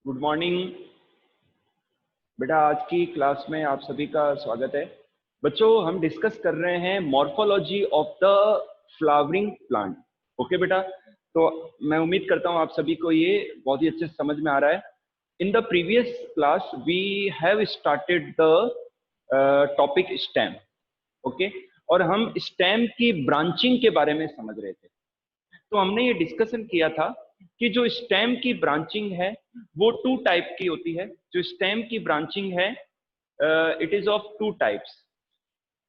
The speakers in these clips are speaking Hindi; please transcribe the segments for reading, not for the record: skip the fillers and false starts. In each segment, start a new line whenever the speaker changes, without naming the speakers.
गुड मॉर्निंग बेटा। आज की क्लास में आप सभी का स्वागत है। बच्चों, हम डिस्कस कर रहे हैं morphology of the flowering plant. Okay बेटा, तो मैं उम्मीद करता हूं आप सभी को ये बहुत ही अच्छे से समझ में आ रहा है। In the previous class we have started the topic stem. Okay, और हम स्टेम की ब्रांचिंग के बारे में समझ रहे थे। तो हमने ये डिस्कशन किया था कि जो स्टेम की ब्रांचिंग है वो टू टाइप की होती है। जो स्टेम की ब्रांचिंग है it is of two types,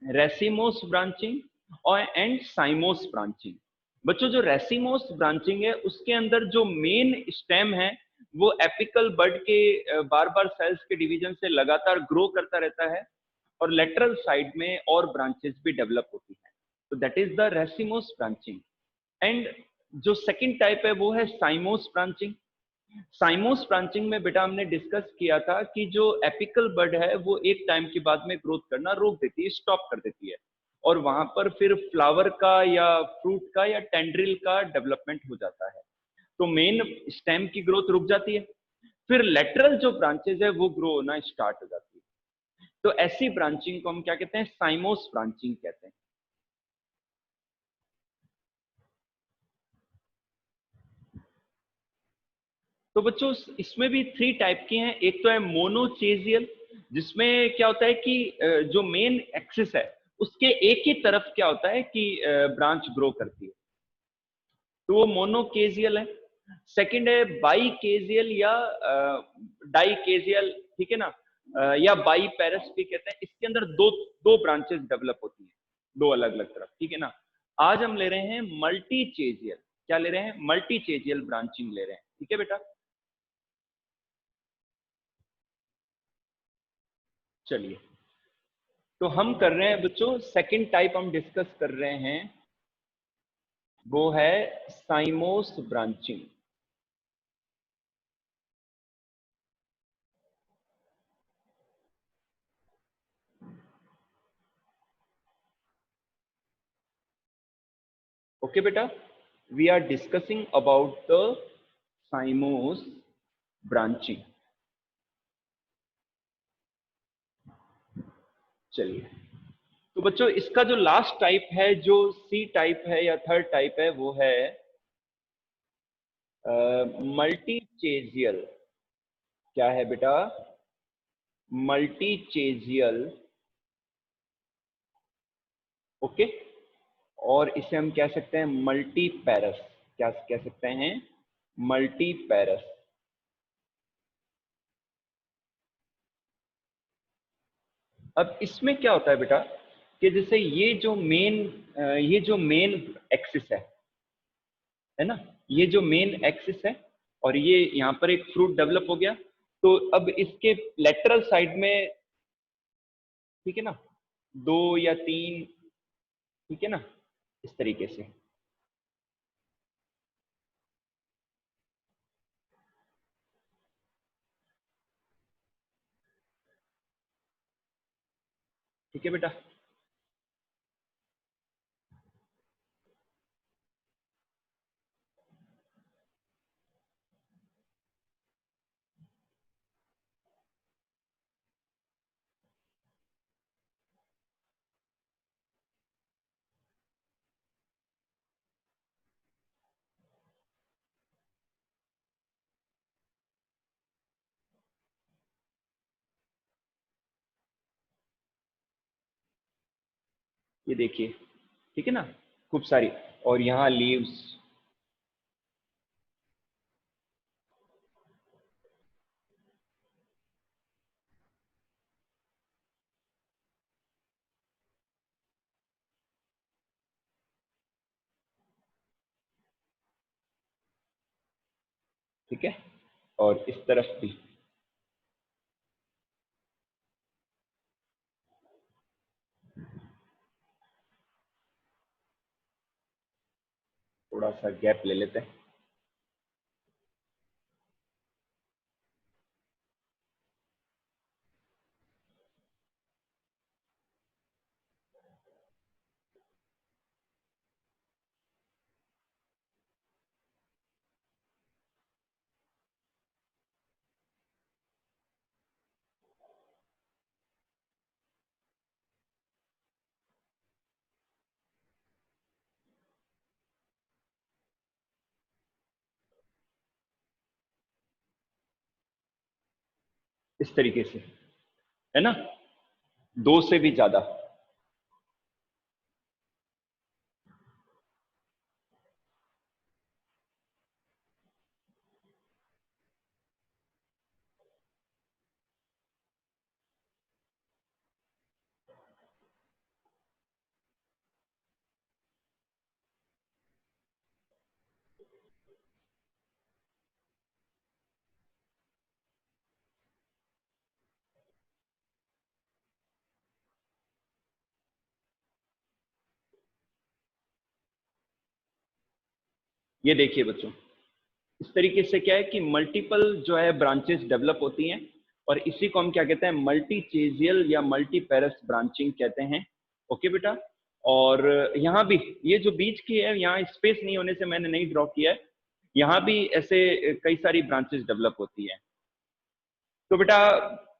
racemose branching और एंड साइमोस ब्रांचिंग। बच्चों, जो रेसिमोस ब्रांचिंग है उसके अंदर जो मेन स्टेम है वो एपिकल बड के बार बार सेल्स के डिवीजन से लगातार ग्रो करता रहता है और लेटरल साइड में और ब्रांचेस भी डेवलप होती है। तो that is the racemose branching. And जो सेकंड टाइप है वो है साइमोस ब्रांचिंग। साइमोस ब्रांचिंग में बेटा हमने डिस्कस किया था कि जो एपिकल बड है वो एक टाइम के बाद में ग्रोथ करना रोक देती है, स्टॉप कर देती है, और वहां पर फिर फ्लावर का या फ्रूट का या टेंड्रिल का डेवलपमेंट हो जाता है। तो मेन स्टेम की ग्रोथ रुक जाती है, फिर लेटरल जो ब्रांचेज है वो ग्रो होना स्टार्ट हो जाती है। तो ऐसी ब्रांचिंग को हम क्या कहते हैं? साइमोस ब्रांचिंग कहते हैं। तो बच्चों, इसमें भी थ्री टाइप की हैं। एक तो है मोनोचेजियल, जिसमें क्या होता है कि जो मेन एक्सिस है उसके एक ही तरफ क्या होता है कि ब्रांच ग्रो करती है, तो वो मोनोकेजियल है। सेकंड है बाईकेजियल या डाईकेजियल, ठीक है ना, या बाई पेरस भी कहते हैं। इसके अंदर दो दो ब्रांचेस डेवलप होती हैं, दो अलग अलग तरफ, ठीक है ना। आज हम ले रहे हैं मल्टीचेजियल। क्या ले रहे हैं? मल्टीचेजियल ब्रांचिंग ले रहे हैं, ठीक है बेटा। चलिए, तो हम कर रहे हैं बच्चों, सेकंड टाइप हम डिस्कस कर रहे हैं, वो है साइमोस ब्रांचिंग। ओके बेटा, we are discussing about the cymose branching. चलिए, तो बच्चों इसका जो लास्ट टाइप है, जो सी टाइप है या थर्ड टाइप है, वो है मल्टीचेजियल। क्या है बेटा? मल्टीचेजियल। ओके, और इसे हम कह सकते हैं मल्टी पैरस। क्या कह सकते हैं? मल्टी पैरस। अब इसमें क्या होता है बेटा कि जैसे ये जो मेन एक्सिस है ना, ये जो मेन एक्सिस है, और ये यहाँ पर एक फ्रूट डेवलप हो गया, तो अब इसके लेटरल साइड में, ठीक है ना, दो या तीन, ठीक है ना, इस तरीके से, ठीक है बेटा। ये देखिए, ठीक है ना, खूब सारी, और यहाँ लीव्स। ठीक है, और इस तरफ भी थोड़ा सा गैप ले लेते हैं। इस तरीके से, है ना, दो से भी ज्यादा। ये देखिए बच्चों, इस तरीके से क्या है कि मल्टीपल जो है ब्रांचेस डेवलप होती हैं, और इसी को हम क्या कहते हैं, मल्टी चेजियल या मल्टीपेरस ब्रांचिंग कहते हैं। ओके बेटा, और यहाँ भी ये जो बीच की है, यहाँ स्पेस नहीं होने से मैंने नहीं ड्रॉ किया है, यहाँ भी ऐसे कई सारी ब्रांचेस डेवलप होती है। तो बेटा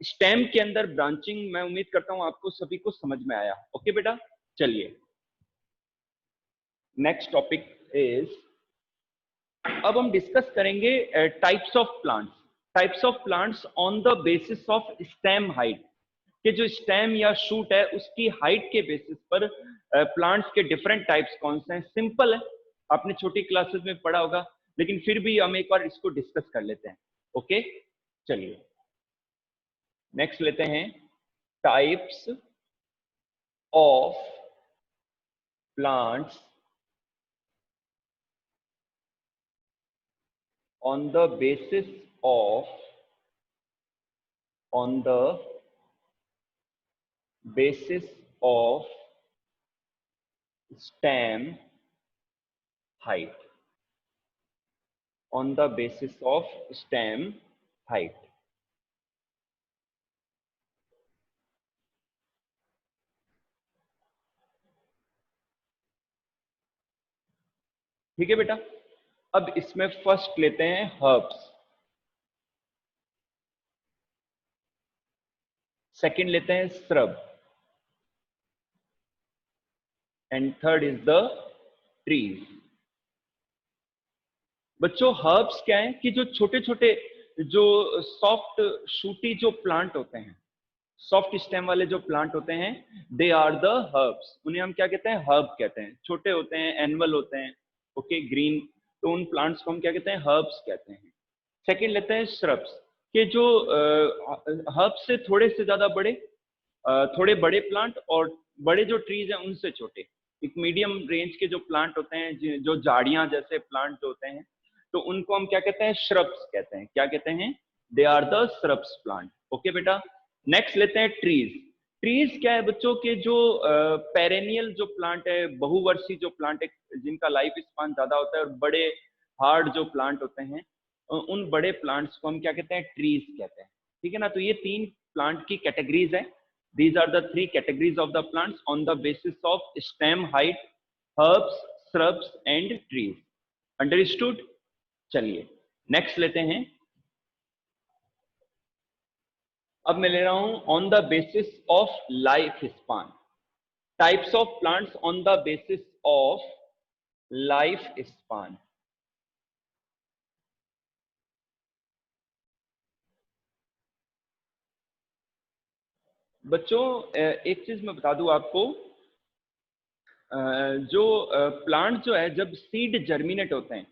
स्टेम के अंदर ब्रांचिंग, मैं उम्मीद करता हूँ आपको सभी को समझ में आया। ओके बेटा, चलिए नेक्स्ट टॉपिक इज, अब हम डिस्कस करेंगे types of plants. Types of plants on the basis of stem height, कि जो स्टेम या शूट है उसकी हाइट के बेसिस पर प्लांट्स के डिफरेंट टाइप्स कौन से हैं। सिंपल है, आपने छोटी क्लासेस में पढ़ा होगा, लेकिन फिर भी हम एक बार इसको डिस्कस कर लेते हैं। ओके, चलिए नेक्स्ट लेते हैं, types of plants on the basis of on the basis of stem height, on the basis of stem height। ठीक है बेटा, अब इसमें फर्स्ट लेते हैं हर्ब्स, सेकंड लेते हैं shrub, and third is the trees. बच्चों हर्ब्स क्या है कि जो छोटे छोटे, जो सॉफ्ट शूटी जो प्लांट होते हैं, सॉफ्ट स्टेम वाले जो प्लांट होते हैं, दे आर द हर्ब्स। उन्हें हम क्या कहते हैं, हर्ब कहते हैं। छोटे होते हैं, एनुअल होते हैं, ओके ग्रीन, तो उन प्लांट्स को हम क्या कहते हैं, हर्ब्स कहते हैं। सेकंड लेते हैं श्रब्स, के जो हर्ब्स से थोड़े से ज्यादा बड़े, थोड़े बड़े प्लांट, और बड़े जो ट्रीज हैं उनसे छोटे, एक मीडियम रेंज के जो प्लांट होते हैं, जो झाड़ियां जैसे प्लांट जो होते हैं, तो उनको हम क्या कहते हैं, श्रब्स कहते हैं। क्या कहते हैं, they are the shrubs plant. Okay बेटा, नेक्स्ट लेते हैं ट्रीज। ट्रीज क्या है बच्चों के, जो पेरेनियल जो प्लांट है, बहुवर्षीय जो प्लांट है, जिनका लाइफ स्पान ज्यादा होता है, और बड़े हार्ड जो प्लांट होते हैं, उन बड़े प्लांट्स को हम क्या कहते हैं, ट्रीज कहते हैं। ठीक है ना, तो ये तीन प्लांट की कैटेगरीज है। These are the three categories of the plants on the basis of stem height: herbs, shrubs and trees. Understood? चलिए नेक्स्ट लेते हैं, अब मैं ले रहा हूं on the basis of life span. Types of plants on the basis of life span. बच्चों एक चीज मैं बता दूं आपको, जो प्लांट जो है, जब सीड जर्मिनेट होते हैं,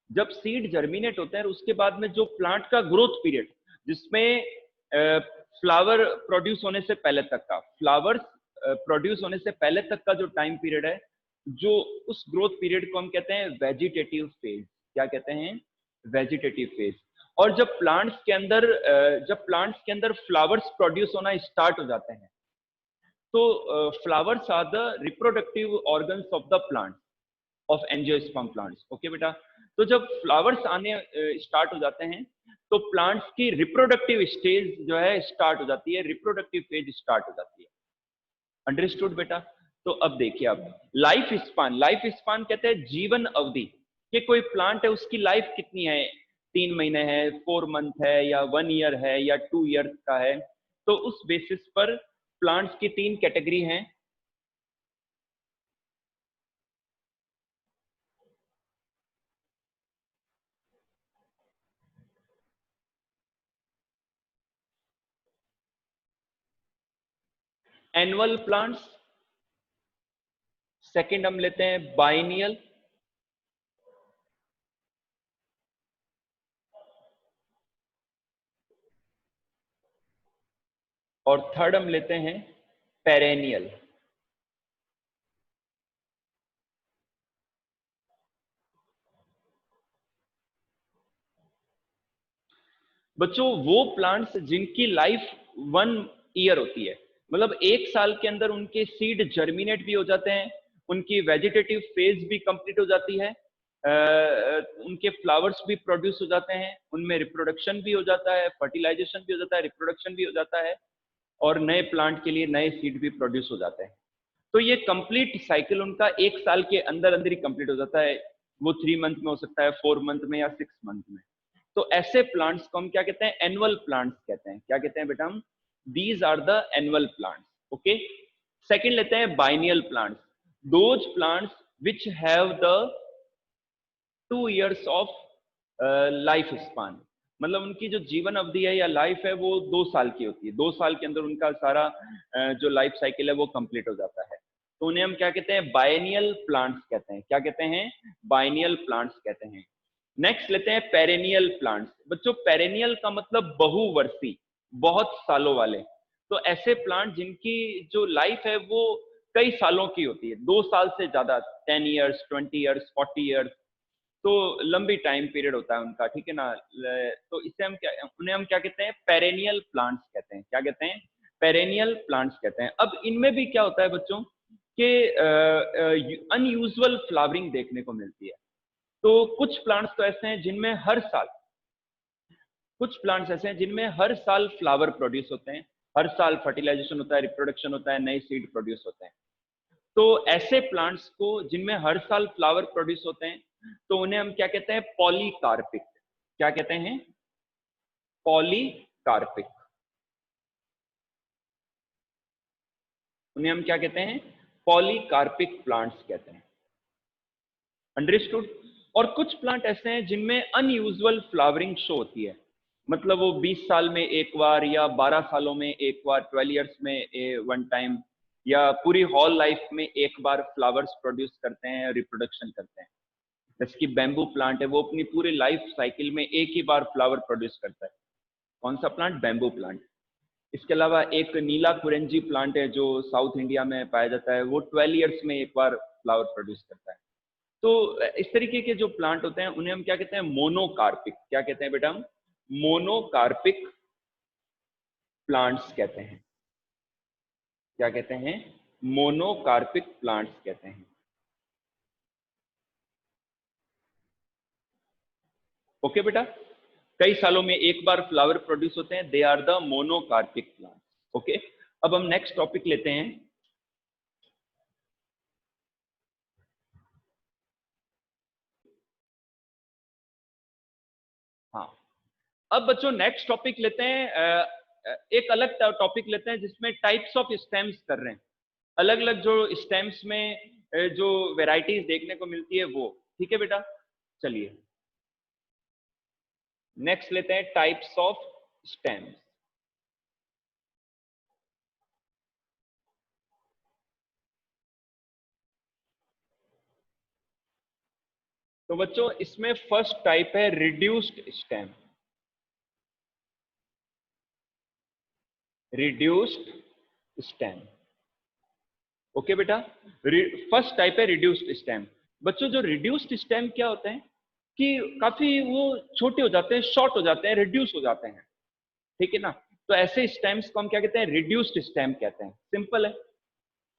जब सीड जर्मिनेट होते हैं, उसके बाद में जो प्लांट का ग्रोथ पीरियड, जिसमें फ्लावर प्रोड्यूस होने से पहले तक का, फ्लावर्स प्रोड्यूस होने से पहले तक का जो टाइम पीरियड है, जो उस ग्रोथ पीरियड को हम कहते हैं वेजिटेटिव फेज। क्या कहते हैं, वेजिटेटिव फेज। और जब प्लांट्स के अंदर फ्लावर्स प्रोड्यूस होना स्टार्ट हो जाते हैं, तो flowers are the reproductive organs of the plant, of angiosperm plants. Okay बेटा, तो जब फ्लावर्स आने स्टार्ट हो जाते हैं, तो प्लांट्स की रिप्रोडक्टिव स्टेज जो है स्टार्ट हो जाती है, रिप्रोडक्टिव फेज स्टार्ट हो जाती है। अंडरस्टूड बेटा? तो अब देखिए, अब लाइफ स्पान, लाइफ स्पान कहते हैं जीवन अवधि, कि कोई प्लांट है उसकी लाइफ कितनी है, 3 महीने है, 4 मंथ है, या 1 ईयर है, या 2 ईयर्स का है। तो उस बेसिस पर प्लांट्स की तीन कैटेगरी हैं। एनुअल प्लांट्स, सेकंड हम लेते हैं बाइनियल, और थर्ड हम लेते हैं पेरेनियल। बच्चों वो प्लांट्स जिनकी लाइफ 1 ईयर होती है, मतलब 1 साल के अंदर उनके सीड जर्मिनेट भी हो जाते हैं, उनकी वेजिटेटिव फेज भी कंप्लीट हो जाती है, उनके फ्लावर्स भी प्रोड्यूस हो जाते हैं, उनमें रिप्रोडक्शन भी हो जाता है, फर्टिलाइजेशन भी हो जाता है, रिप्रोडक्शन भी हो जाता है, और नए प्लांट के लिए नए सीड भी प्रोड्यूस हो जाते हैं। तो ये कंप्लीट साइकिल उनका 1 साल के अंदर अंदर ही कंप्लीट हो जाता है। वो 3 मंथ में हो सकता है, 4 मंथ में, या 6 मंथ में। तो ऐसे प्लांट्स को हम क्या कहते हैं? एनुअल प्लांट्स कहते हैं। क्या कहते हैं बेटा हम? These are the annual plants. Okay. Second लेते हैं biennial plants, those plants which have the 2 years of life span, मतलब उनकी जो जीवन अवधि है या लाइफ है वो 2 साल की होती है। 2 साल के अंदर उनका सारा जो लाइफ साइकिल है वो कंप्लीट हो जाता है। तो उन्हें हम क्या कहते हैं? बाइनियल प्लांट्स कहते हैं। क्या कहते हैं? बाइनियल प्लांट्स कहते हैं। नेक्स्ट लेते हैं पेरेनियल प्लांट्स। बच्चों पेरेनियल का मतलब बहुवर्षी, बहुत सालों वाले। तो ऐसे प्लांट जिनकी जो लाइफ है वो कई सालों की होती है, 2 साल से ज्यादा, 10 years, 20 years, 40 years, तो लंबी टाइम पीरियड होता है उनका, ठीक है ना। तो इससे हम क्या, उन्हें हम क्या कहते हैं? पेरेनियल प्लांट्स कहते हैं। क्या कहते हैं? पेरेनियल प्लांट्स कहते हैं। अब इनमें भी क्या होता है बच्चों कि अनयूजुअल फ्लावरिंग देखने को मिलती है। तो कुछ प्लांट्स तो ऐसे हैं जिनमें हर साल, कुछ प्लांट्स ऐसे हैं जिनमें हर साल फ्लावर प्रोड्यूस होते हैं, हर साल फर्टिलाइजेशन होता है, रिप्रोडक्शन होता है, नए सीड प्रोड्यूस होते हैं। तो ऐसे प्लांट्स को जिनमें हर साल फ्लावर प्रोड्यूस होते हैं, तो उन्हें हम क्या कहते हैं? पॉलीकार्पिक। क्या कहते हैं? पॉलीकार्पिक। उन्हें हम क्या कहते हैं? पॉलीकार्पिक प्लांट्स कहते हैं। अंडरस्टूड। और कुछ प्लांट ऐसे हैं जिनमें अनयूजुअल फ्लावरिंग शो होती है, मतलब वो 20 साल में एक बार, या 12 सालों में एक बार, 12 years में 1 टाइम, या पूरी हॉल लाइफ में एक बार फ्लावर्स प्रोड्यूस करते हैं, रिप्रोडक्शन करते हैं। जैसे कि बैम्बू प्लांट है, वो अपनी पूरी लाइफ साइकिल में एक ही बार फ्लावर प्रोड्यूस करता है। कौन सा प्लांट? Bamboo plant. इसके अलावा एक नीला कुरेंजी प्लांट है जो साउथ इंडिया में पाया जाता है, वो 12 years में एक बार फ्लावर प्रोड्यूस करता है। तो इस तरीके के जो प्लांट होते हैं उन्हें हम क्या कहते हैं? मोनोकार्पिक। क्या कहते हैं बेटा हम? मोनोकार्पिक प्लांट्स कहते हैं। क्या कहते हैं? मोनोकार्पिक प्लांट्स कहते हैं। ओके बेटा। कई सालों में एक बार फ्लावर प्रोड्यूस होते हैं, they are the monocarpic plant. Okay. अब हम नेक्स्ट टॉपिक लेते हैं। हाँ, अब बच्चों नेक्स्ट टॉपिक लेते हैं, एक अलग टॉपिक लेते हैं जिसमें टाइप्स ऑफ स्टेम्स कर रहे हैं। अलग अलग जो स्टेम्स में जो वेराइटीज देखने को मिलती है वो। ठीक है बेटा, चलिए नेक्स्ट लेते हैं टाइप्स ऑफ स्टेम्स। तो बच्चों इसमें फर्स्ट टाइप है reduced stem. Reduced stem. Okay बेटा। फर्स्ट टाइप है रिड्यूस्ड स्टेम। बच्चों जो रिड्यूस्ड स्टेम क्या होते हैं कि काफी वो छोटे हो जाते हैं, शॉर्ट हो जाते हैं, रिड्यूस हो जाते हैं। ठीक है ना। तो ऐसे स्टेम्स को हम क्या कहते हैं? रिड्यूस्ड स्टेम कहते हैं। सिंपल है।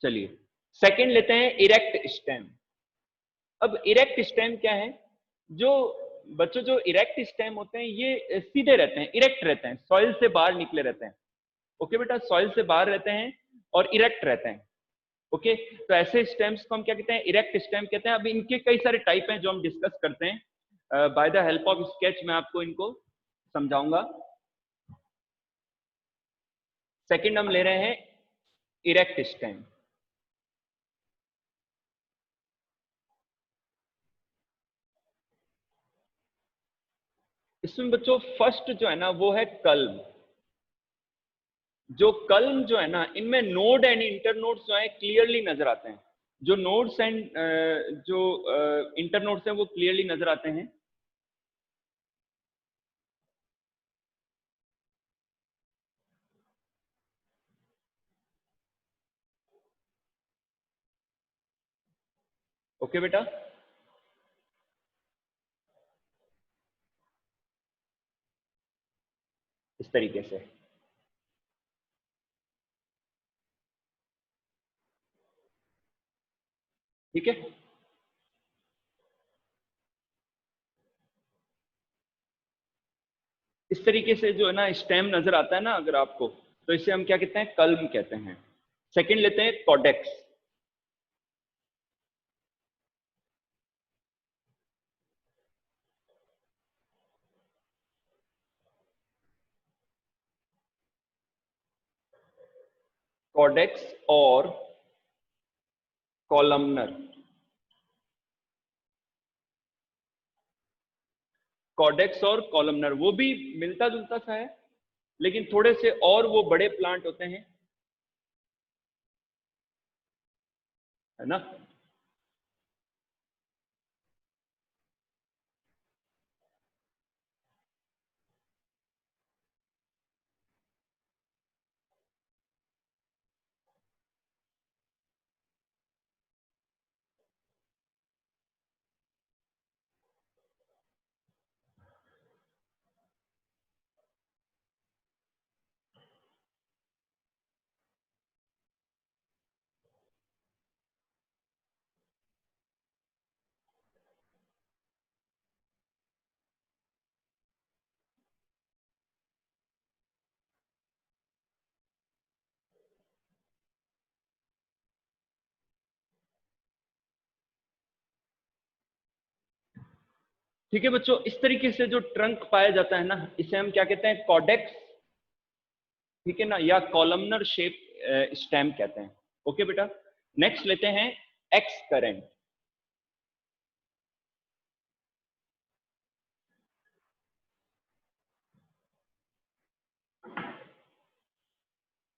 चलिए सेकंड लेते हैं इरेक्ट स्टेम। अब इरेक्ट स्टेम क्या है? जो बच्चों जो इरेक्ट स्टेम होते हैं ये सीधे रहते हैं, इरेक्ट रहते हैं, सॉइल से बाहर निकले रहते हैं। ओके बेटा, सॉइल से बाहर रहते हैं और इरेक्ट रहते हैं। ओके। तो ऐसे स्टेम्स को हम क्या कहते हैं? इरेक्ट स्टेम कहते हैं। अब इनके कई सारे टाइप हैं जो हम डिस्कस करते हैं। By the help of sketch मैं आपको इनको समझाऊंगा। सेकंड हम ले रहे हैं इरेक्ट स्टेम। इसमें बच्चों फर्स्ट जो है ना वो है कल्म। जो कल्म जो है ना, इनमें नोड एंड इंटरनोड्स जो है क्लियरली नजर आते हैं। जो नोड्स एंड जो इंटरनोड्स हैं वो क्लियरली नजर आते हैं। ओके बेटा, इस तरीके से। ठीक है, इस तरीके से जो है ना स्टेम नजर आता है ना अगर आपको, तो इसे हम क्या कहते हैं, कल्म कहते हैं। सेकंड लेते हैं कॉडेक्स। कॉडेक्स और कॉलमनर। कॉडेक्स और कॉलमनर वो भी मिलता जुलता सा है, लेकिन थोड़े से और वो बड़े प्लांट होते हैं, है ना। ठीक है बच्चों, इस तरीके से जो ट्रंक पाया जाता है ना, इसे हम क्या कहते हैं, कॉडेक्स। ठीक है ना, या कॉलमनर शेप स्टेम कहते हैं। ओके बेटा, नेक्स्ट लेते हैं एक्स करंट।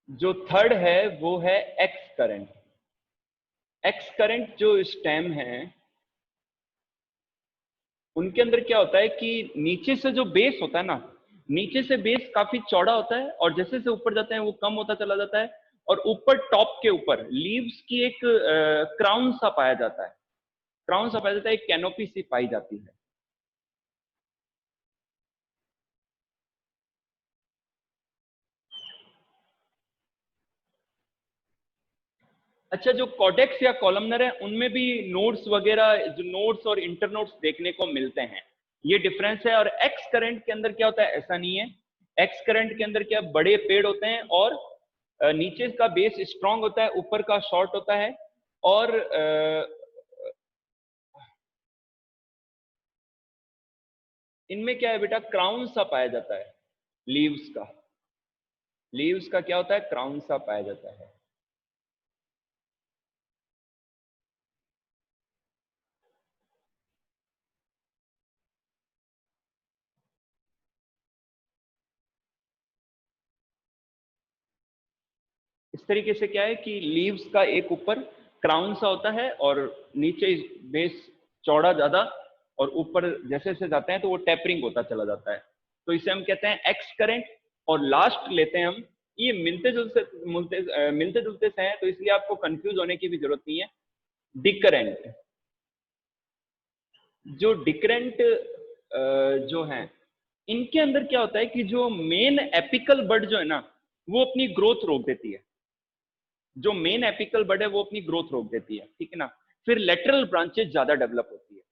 जो थर्ड है वो है एक्स करंट। एक्स करंट जो स्टेम है, उनके अंदर क्या होता है कि नीचे से जो बेस होता है ना, नीचे से बेस काफी चौड़ा होता है, और जैसे जैसे ऊपर जाते हैं वो कम होता चला जाता है, और ऊपर टॉप के ऊपर लीव्स की एक क्राउन सा पाया जाता है। क्राउन सा पाया जाता है, एक कैनोपी सी पाई जाती है। अच्छा, जो कॉडेक्स या कॉलमनर है उनमें भी नोड्स वगैरह, जो नोड्स और इंटरनोड्स देखने को मिलते हैं, ये डिफरेंस है। और एक्स करंट के अंदर क्या होता है, ऐसा नहीं है। एक्स करंट के अंदर क्या, बड़े पेड़ होते हैं, और नीचे का बेस स्ट्रांग होता है, ऊपर का शॉर्ट होता है, और इनमें क्या है बेटा, क्राउन सा पाया जाता है लीव्स का। लीव्स का क्या होता है, क्राउन सा पाया जाता है। इस तरीके से क्या है कि लीव्स का एक ऊपर क्राउन सा होता है, और नीचे बेस चौड़ा ज्यादा, और ऊपर जैसे जैसे जाते हैं तो वो टेपरिंग होता चला जाता है। तो इसे हम कहते हैं एक्स करंट। और लास्ट लेते हैं हम, ये मिलते जुलते से हैं, तो इसलिए आपको कंफ्यूज होने की भी जरूरत नहीं है। डिकरेंट। जो डिकरेंट जो है, इनके अंदर क्या होता है कि जो मेन एपिकल बड जो है ना, वो अपनी ग्रोथ रोक देती है। जो मेन एपिकल बड है वो अपनी ग्रोथ रोक देती है, ठीक है ना। फिर लेटरल ब्रांचेस ज्यादा डेवलप होती है,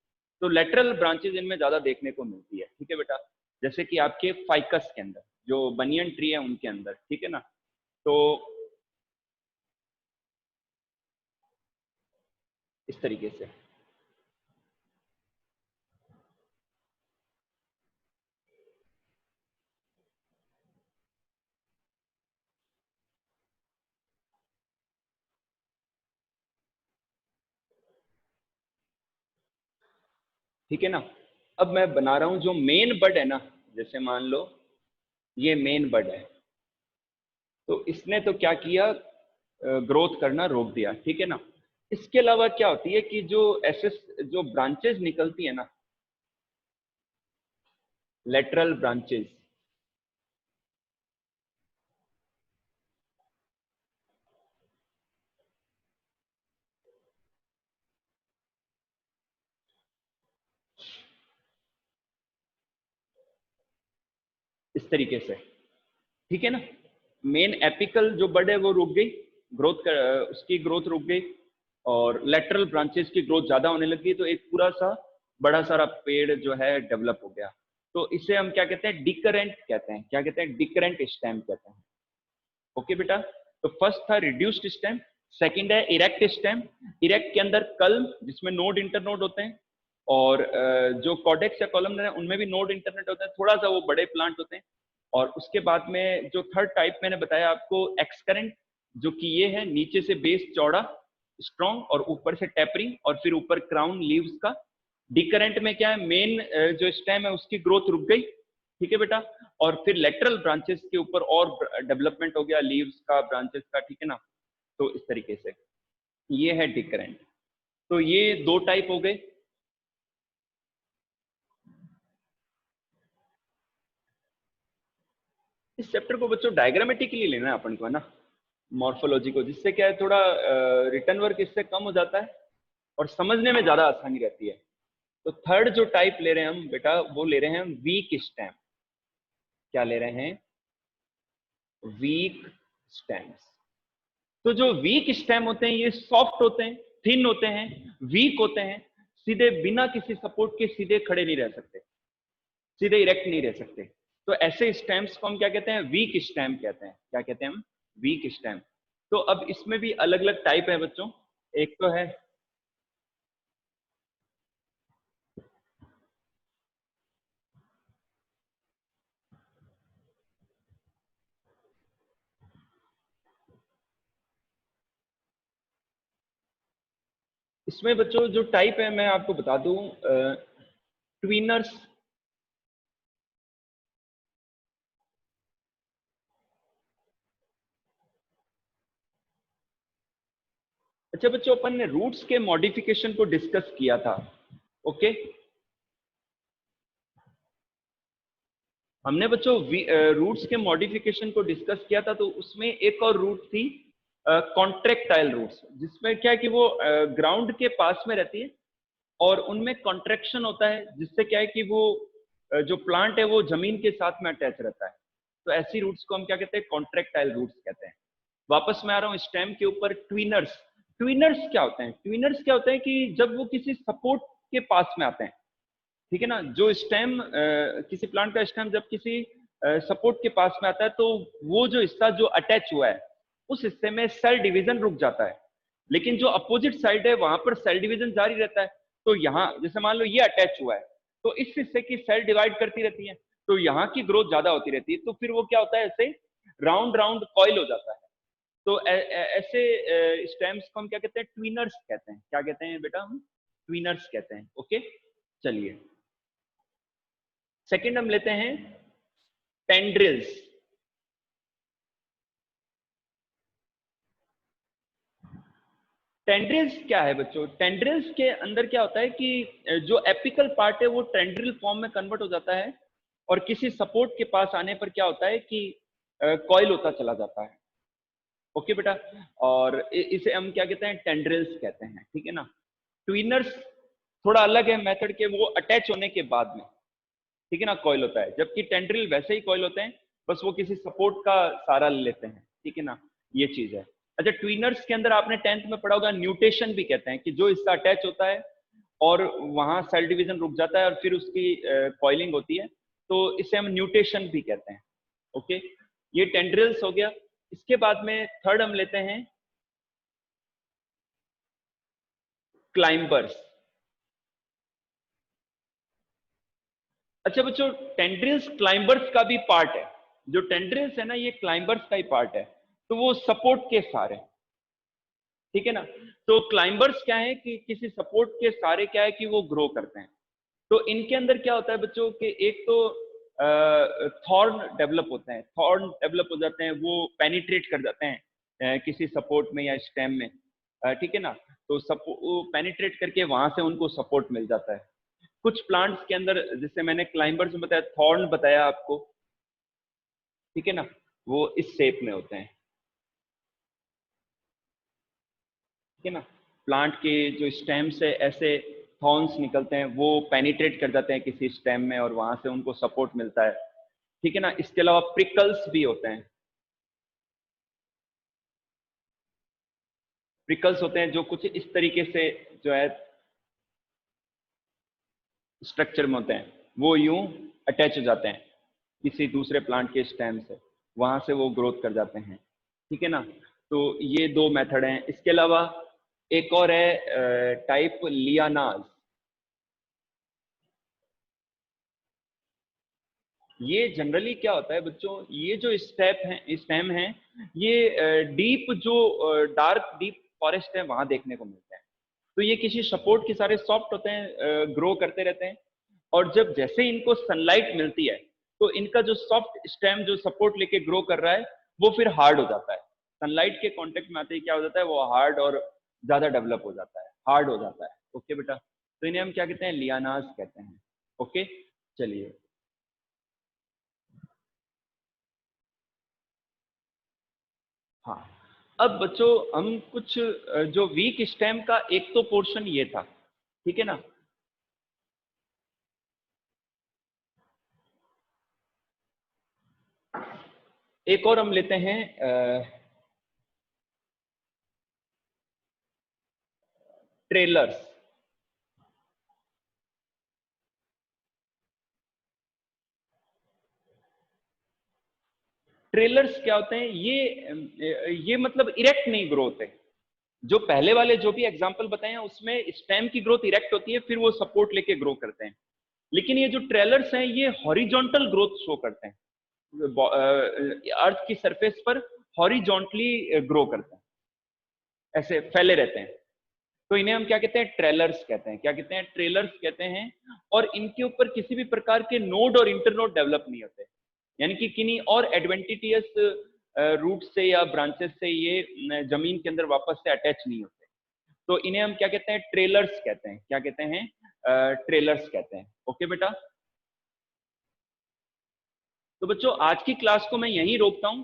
तो लेटरल ब्रांचेस इनमें ज्यादा देखने को मिलती है, ठीक है बेटा। जैसे कि आपके फाइकस के अंदर, जो बनियन ट्री है उनके अंदर, ठीक है ना। तो इस तरीके से। ठीक है ना। अब मैं बना रहा हूं जो मेन बड है ना, जैसे मान लो ये मेन बड है। तो इसने तो क्या किया, ग्रोथ करना रोक दिया, ठीक है ना। इसके अलावा क्या होती है कि जो एसेस जो ब्रांचेस निकलती है ना, लेटरल ब्रांचेस, इस तरीके से, ठीक है ना। मेन एपिकल जो बड है वो रुक गई, ग्रोथ कर, उसकी ग्रोथ रुक गई, और लेटरल ब्रांचेस की ग्रोथ ज्यादा होने लगी, तो एक पूरा सा बड़ा सारा पेड़ जो है डेवलप हो गया। तो इसे हम क्या कहते हैं, डिकरेंट कहते हैं। क्या कहते हैं, डिकरेंट स्टेम कहते हैं। ओके बेटा, तो फर्स्ट था रिड्यूस्ड स्टेम, सेकंड है इरेक्ट स्टेम। इरेक्ट के अंदर कल्म जिसमें नोड इंटरनोड होते हैं, और जो कॉडेक्स या कॉलम उनमें भी नोड इंटरनेट होते हैं, थोड़ा सा वो बड़े प्लांट होते हैं। और उसके बाद में जो थर्ड टाइप मैंने बताया आपको, एक्सकरेंट, जो कि ये है नीचे से बेस चौड़ा स्ट्रॉन्ग और ऊपर से टेपरिंग और फिर ऊपर क्राउन लीव्स का। डिकरेंट में क्या है, मेन जो स्टेम है उसकी ग्रोथ रुक गई, ठीक है बेटा, और फिर लेटरल ब्रांचेस के ऊपर और डेवलपमेंट हो गया लीव्स का, ब्रांचेस का, ठीक है ना। तो इस तरीके से ये है डिकरेंट। तो ये दो टाइप हो गए। इस चैप्टर को बच्चों डायग्रामेटिकली लेना है अपन को, है ना, मॉर्फोलॉजी को, जिससे क्या है थोड़ा रिटर्न वर्क इससे कम हो जाता है और समझने में ज्यादा आसानी रहती है। तो थर्ड जो टाइप ले रहे हैं हम बेटा, वो ले रहे हैं हम वीक स्टेम। क्या ले रहे हैं, वीक स्टेम्स। तो जो वीक स्टेम होते हैं ये सॉफ्ट होते हैं, थिन होते हैं, वीक होते हैं, सीधे बिना किसी सपोर्ट के सीधे खड़े नहीं रह सकते, सीधे इरेक्ट नहीं रह सकते। तो ऐसे स्टेम्स को हम क्या कहते हैं, वीक स्टेम कहते हैं। क्या कहते हैं हम, वीक स्टेम। तो अब इसमें भी अलग अलग टाइप है बच्चों। एक तो है, इसमें बच्चों जो टाइप है मैं आपको बता दूं, ट्विनर्स। अच्छा बच्चों, अपन ने रूट्स के मॉडिफिकेशन को डिस्कस किया था। ओके, हमने बच्चों रूट्स के मॉडिफिकेशन को डिस्कस किया था। तो उसमें एक और रूट थी कॉन्ट्रेक्टाइल रूट्स, जिसमें क्या है कि वो ग्राउंड के पास में रहती है और उनमें कॉन्ट्रेक्शन होता है, जिससे क्या है कि वो जो प्लांट है वो जमीन के साथ में अटैच रहता है। तो ऐसी रूट्स को हम क्या कहते हैं, कॉन्ट्रेक्टाइल रूट्स कहते हैं। वापस मैं आ रहा हूँ स्टेम के ऊपर, ट्विनर्स। ट्विनर्स क्या होते हैं, ट्विनर्स क्या होते हैं कि जब वो किसी सपोर्ट के पास में आते हैं, ठीक है ना, जो स्टेम किसी प्लांट का स्टेम जब किसी सपोर्ट के पास में आता है, तो वो जो हिस्सा जो अटैच हुआ है उस हिस्से में सेल डिवीजन रुक जाता है, लेकिन जो अपोजिट साइड है वहां पर सेल डिवीजन जारी रहता है। तो यहाँ जैसे मान लो ये अटैच हुआ है, तो इस हिस्से की सेल डिवाइड करती रहती है, तो यहाँ की ग्रोथ ज्यादा होती रहती है। तो फिर वो क्या होता है, ऐसे राउंड राउंड कॉइल हो जाता है। तो ऐसे स्टेम्स को हम क्या कहते हैं, ट्विनर्स कहते हैं। क्या कहते हैं बेटा, हम ट्विनर्स कहते हैं। ओके, चलिए सेकंड हम लेते हैं टेंड्रिल्स। टेंड्रिल्स क्या है बच्चों, टेंड्रिल्स के अंदर क्या होता है कि जो एपिकल पार्ट है वो टेंड्रिल फॉर्म में कन्वर्ट हो जाता है, और किसी सपोर्ट के पास आने पर क्या होता है कि कॉइल होता चला जाता है। ओके बेटा, और इसे हम क्या कहते हैं, टेंड्रिल्स कहते हैं, ठीक है ना। ट्विनर्स थोड़ा अलग है मेथड के, वो अटैच होने के बाद में, ठीक है ना, कॉइल होता है, जबकि टेंड्रिल वैसे ही कॉइल होते हैं, बस वो किसी सपोर्ट का सहारा ले लेते हैं, ठीक है ना, ये चीज है। अच्छा, ट्विनर्स के अंदर आपने 10th में पढ़ा होगा, न्यूटेशन भी कहते हैं, कि जो हिस्सा अटैच होता है और वहां सेल डिवीजन रुक जाता है और फिर उसकी कॉइलिंग होती है, तो इसे हम न्यूटेशन भी कहते हैं। ओके, ये टेंड्रिल्स हो गया। इसके बाद में थर्ड हम लेते हैं क्लाइंबर्स। अच्छा बच्चों, टेंड्रिल्स क्लाइंबर्स का भी पार्ट है। जो टेंड्रिल्स है ना, ये क्लाइंबर्स का ही पार्ट है, तो वो सपोर्ट के सारे, ठीक है ना। तो क्लाइंबर्स क्या है कि किसी सपोर्ट के सारे क्या है कि वो ग्रो करते हैं। तो इनके अंदर क्या होता है बच्चों, कि एक तो थॉर्न डेवलप होते हैं, थॉर्न डेवलप हो जाते हैं, वो पेनिट्रेट कर जाते हैं किसी सपोर्ट में या स्टेम में, ठीक है ना। तो वो पेनिट्रेट करके वहां से उनको सपोर्ट मिल जाता है। कुछ प्लांट्स के अंदर, जैसे मैंने क्लाइंबर्स में बताया, थॉर्न बताया आपको, ठीक है ना, वो इस शेप में होते हैं, ठीक है ना। प्लांट के जो स्टेम से ऐसे थॉर्न्स निकलते हैं, वो पेनिट्रेट कर जाते हैं किसी स्टेम में और वहां से उनको सपोर्ट मिलता है, ठीक है ना। इसके अलावा प्रिकल्स भी होते हैं, प्रिकल्स होते हैं जो कुछ इस तरीके से जो है स्ट्रक्चर में होते हैं, वो यूं अटैच हो जाते हैं किसी दूसरे प्लांट के स्टेम से, वहां से वो ग्रोथ कर जाते हैं, ठीक है ना। तो ये दो मेथड हैं। इसके अलावा एक और है टाइप लियानाज। ये जनरली क्या होता है बच्चों, ये जो स्टेम है, ये डीप जो डार्क डीप फॉरेस्ट है वहां देखने को मिलते हैं। तो ये किसी सपोर्ट के सारे सॉफ्ट होते हैं, ग्रो करते रहते हैं, और जब जैसे इनको सनलाइट मिलती है तो इनका जो सॉफ्ट स्टेम जो सपोर्ट लेके ग्रो कर रहा है वो फिर हार्ड हो जाता है। सनलाइट के कांटेक्ट में आते ही क्या हो जाता है, वो हार्ड और ज्यादा डेवलप हो जाता है, हार्ड हो जाता है। ओके बेटा, तो इन्हें हम क्या कहते हैं, लियानास कहते हैं। ओके, चलिए। हाँ, अब बच्चों हम कुछ जो वीक स्टेम का एक तो पोर्शन ये था, ठीक है ना। एक और हम लेते हैं ट्रेलर्स। ट्रेलर्स क्या होते हैं, ये मतलब इरेक्ट नहीं ग्रो होते। जो पहले वाले जो भी एग्जांपल बताए हैं उसमें स्टेम की ग्रोथ इरेक्ट होती है, फिर वो सपोर्ट लेके ग्रो करते हैं। लेकिन ये जो ट्रेलर्स हैं ये हॉरिजॉन्टल ग्रोथ शो करते हैं, अर्थ की सरफेस पर हॉरिजॉन्टली ग्रो करते हैं, ऐसे फैले रहते हैं। तो इन्हें हम क्या कहते हैं, ट्रेलर्स कहते हैं। क्या कहते हैं, ट्रेलर्स कहते हैं। और इनके ऊपर किसी भी प्रकार के नोड और इंटरनोड डेवलप नहीं होते, यानी कि किन्हीं और एडवेंटिटियस रूट से या ब्रांचेस से ये जमीन के अंदर वापस से अटैच नहीं होते। तो इन्हें हम क्या कहते हैं, ट्रेलर्स कहते हैं। क्या कहते हैं, ट्रेलर्स कहते हैं। ओके बेटा, तो बच्चों आज की क्लास को मैं यहीं रोकता हूं।